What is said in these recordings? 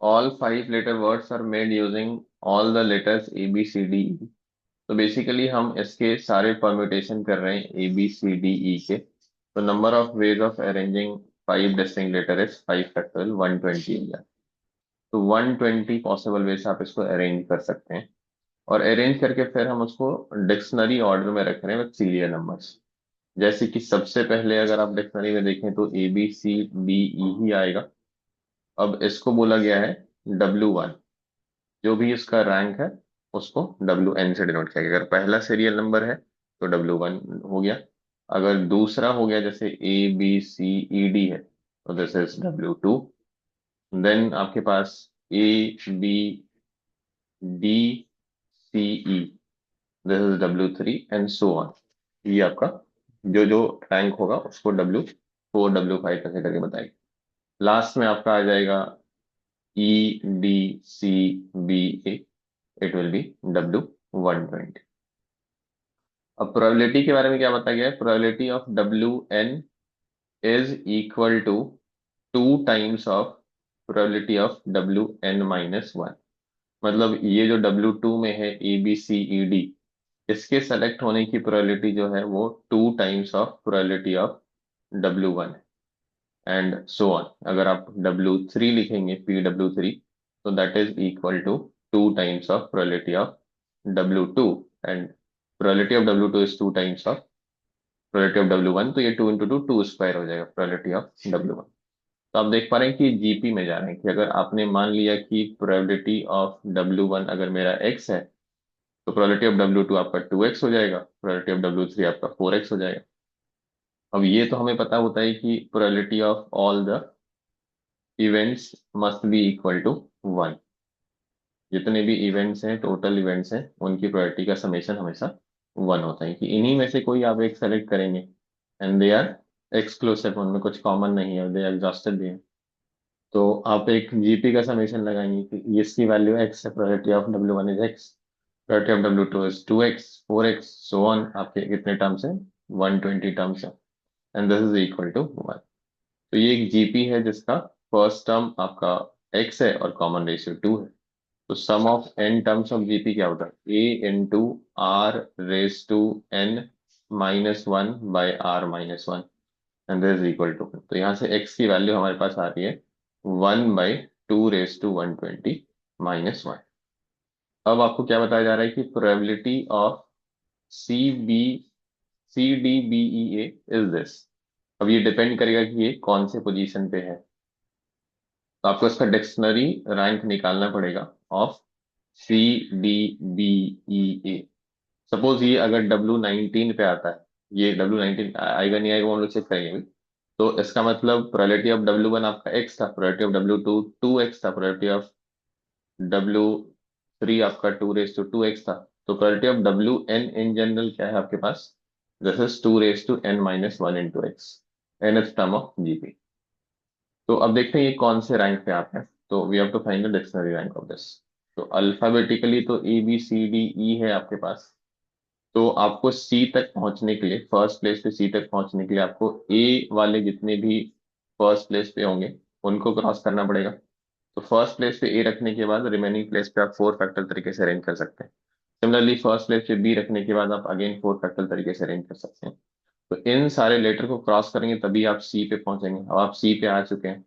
all 5 letter words are made using all the letters A B C D E। तो basically हम इसके सारे permutation कर रहे हैं A B C D E के। तो number of ways of arranging 5 distinct letter is 5 factorial 120 हो गया। तो 120 पॉसिबल वे से आप इसको अरेंज कर सकते हैं। और अरेंज करके फिर हम उसको डिक्शनरी ऑर्डर में रख रहे हैं विद सीरियल नंबर्स। जैसे कि सबसे पहले अगर आप डिक्शनरी में देखें तो A B C D E ही आएगा। अब इसको बोला गया है W1। जो भी इसका रैंक है उसको W n से डिनोट किया गया। अगर पहला सीरियल नंबर है तो W1 हो गया। अगर दूसरा हो गया जैसे ABCED है तो दिस इज W2। देन आपके पास ABDCE, this is W3 and so on. ये आपका जो जो रैंक होगा उसको W4 W5 कैसे करके बताएगा। लास्ट में आपका आ जाएगा EDCBA, it will be W120। अब प्रोबेबिलिटी के बारे में क्या बताया गया है? Probability of WN is equal to 2 times of probability of WN-1। मतलब ये जो W2 में है ABCED, इसके सेलेक्ट होने की प्रोबेबिलिटी जो है वो 2 times of probability of W1 and so on. अगर आप W3 लिखेंगे PW3, तो that is equal to 2 times of probability of W2 and probability of W2 is 2 times of probability of W1। तो ये 2 × 2 2 स्क्वायर हो जाएगा प्रोबेबिलिटी ऑफ W1। तो आप देख पा रहे हैं कि जीपी में जा रहे हैं कि अगर आपने मान लिया कि प्रोबेबिलिटी ऑफ W1 अगर मेरा x है तो प्रोबेबिलिटी ऑफ W2 आपका 2x हो जाएगा, प्रोबेबिलिटी ऑफ W3 आपका 4x हो जाएगा। अब ये तो हमें पता होता है कि probability of all the events must be equal to 1। जितने भी इवेंट्स हैं, टोटल इवेंट्स हैं, उनकी प्रोबेबिलिटी का समेशन हमेशा 1 होता है। कि इन्हीं में से कोई आप एक सेलेक्ट करेंगे एंड दे आर एक्सक्लूसिव, उनमें कुछ कॉमन नहीं है, दे एग्जॉस्टेड भी है। तो आप एक जीपी का समेशन लगाएंगे कि इसकी वैल्यू एक्स है, probability of W1 is x, probability of W2 is 2x 4x so on. आपके कितने टर्म्स हैं? 120 टर्म्स है and this is equal to 1। तो ये एक जीपी है जिसका फर्स्ट टर्म आपका x है और कॉमन रेशियो 2 है। तो sum of n terms of GP क्या होता है? A × R⁻n−1/R−1 and this is equal to. तो यहाँ से x की वैल्यू हमारे पास आ रही है 1/2⁻²120−1। अब आपको क्या बताया जा रहा है कि probability of CDBEA is this. अब ये डिपेंड करेगा कि ये कौन से पोजीशन पे है। तो आपको इसका डिक्शनरी रैंक निकालना पड़ेगा ऑफ CDBEA। सपोज ये अगर W19 पे आता है, ये W19 आएगा नहीं आएगा वो हम लोग चेक करेंगे अभी। तो इसका मतलब प्रोबेबिलिटी ऑफ W1 आपका x था, प्रोबेबिलिटी ऑफ W2 2x था, प्रोबेबिलिटी ऑफ W3 आपका 2⁻²x था। तो probability of WN in general क्या है आपके पास? This is 2⁻n−1 into X, nth term of GP. तो अब देखते हैं ये कौन से रैंक पे आप हैं। तो we have to find the dictionary rank of this. तो अल्फाबेटिकली तो ABCDE है आपके पास। तो आपको सी तक पहुंचने के लिए, फर्स्ट प्लेस पे सी तक पहुंचने के लिए आपको ए वाले जितने भी फर्स्ट प्लेस पे होंगे उनको क्रॉस करना पड़ेगा। तो फर्स्ट प्लेस पे ए रखने के बाद रिमेनिंग प्लेस पे आप 4 फैक्टर तरीके से अरेंज कर सकते हैं। सिमिलरली फर्स्ट प्लेस पे बी रखने के बाद आप अगेन 4 फैक्टर तरीके से अरेंज कर सकते हैं। तो इन सारे लेटर को क्रॉस करेंगे तभी आप सी पे पहुंचेंगे। अब आप सी पे आ चुके हैं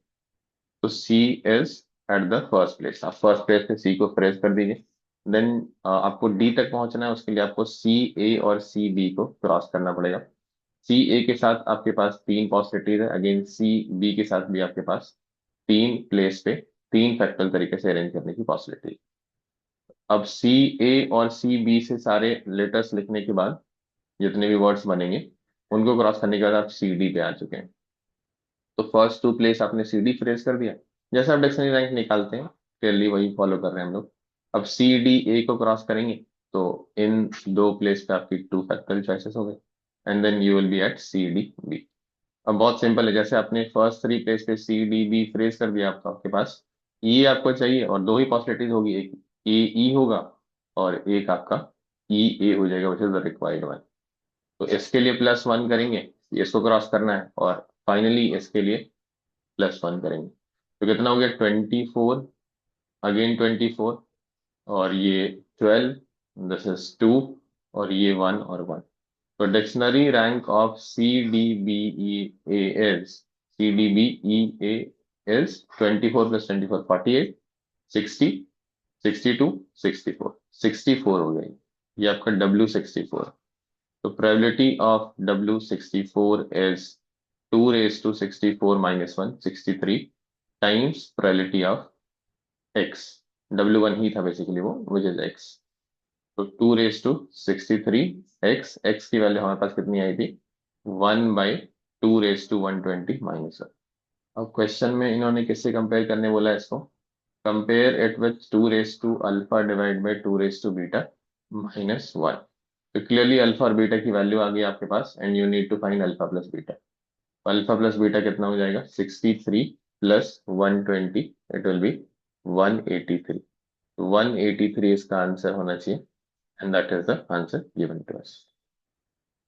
तो C is at the first place. आप फर्स्ट प्लेस पे सी को प्रेस कर दीजिए। देन आपको डी तक पहुंचना है, उसके लिए आपको C A और C B को क्रॉस करना पड़ेगा। C A के साथ आपके पास 3 पॉसिबिलिटीज है, अगेन C B के साथ भी आपके पास 3 प्लेस पे 3 फैक्टल तरीके से अरेंज करने की पॉसिबिलिटी। अब C A और C B से सारे लेटर्स लिखने के बाद जितने भी वर्ड्स बनेंगे उनको क्रॉस करने के बाद आप CD पे आ चुके हैं। तो फर्स्ट 2 प्लेस आपने CD फ्रेज कर दिया। जैसे आप डिक्शनरी रैंक निकालते हैं क्लियरली वही फॉलो कर रहे हैं हम लोग। अब CD A को क्रॉस करेंगे तो इन 2 प्लेस पे आपकी 2 फैक्टोरियल चॉइसेस हो गए and then you will be at CDB। अब बहुत सिंपल है, जैसे आपने फर्स्ट 3 प्लेस पे CDB फ्रेज कर दिया आपको, आपके पास ये आपको चाहिए और दो ही पॉसिबिलिटीज होगी, एक AE होगा और एक आपका EA हो जाएगा, which is the required one. तो इसके लिए +1 करेंगे, इसको क्रॉस करना है, और फाइनली इसके लिए +1 करेंगे। तो कितना हो गया? 24 अगेन 24, और ये 12, दिस इज 2, और ये 1 और 1. तो dictionary rank of CDBEA is 24 plus 24 48, 60, 62, 64. 64 हो गई. ये आपका W64. तो probability of W64 is 2 raised to 64 minus 1, 63 times probability of X. W1 ही था बेसिकली वो, विच इज X. तो 2 raised to 63 X की वैल्यू हमारे पास कितनी आई थी? 1/2 raised to 120 - 1. अब क्वेश्चन में इन्होंने किससे कंपेयर करने बोला है इसको? Compare it with 2 raised to alpha divide by 2 raised to beta -1. तो क्लियरली अल्फा और बीटा की वैल्यू आ गई आपके पास, and you need to find alpha plus beta. Alpha plus beta कितना हो जाएगा? 63 प्लस 120, इट विल बी 183. 183 इसका आंसर होना चाहिए, and that is the answer given to us.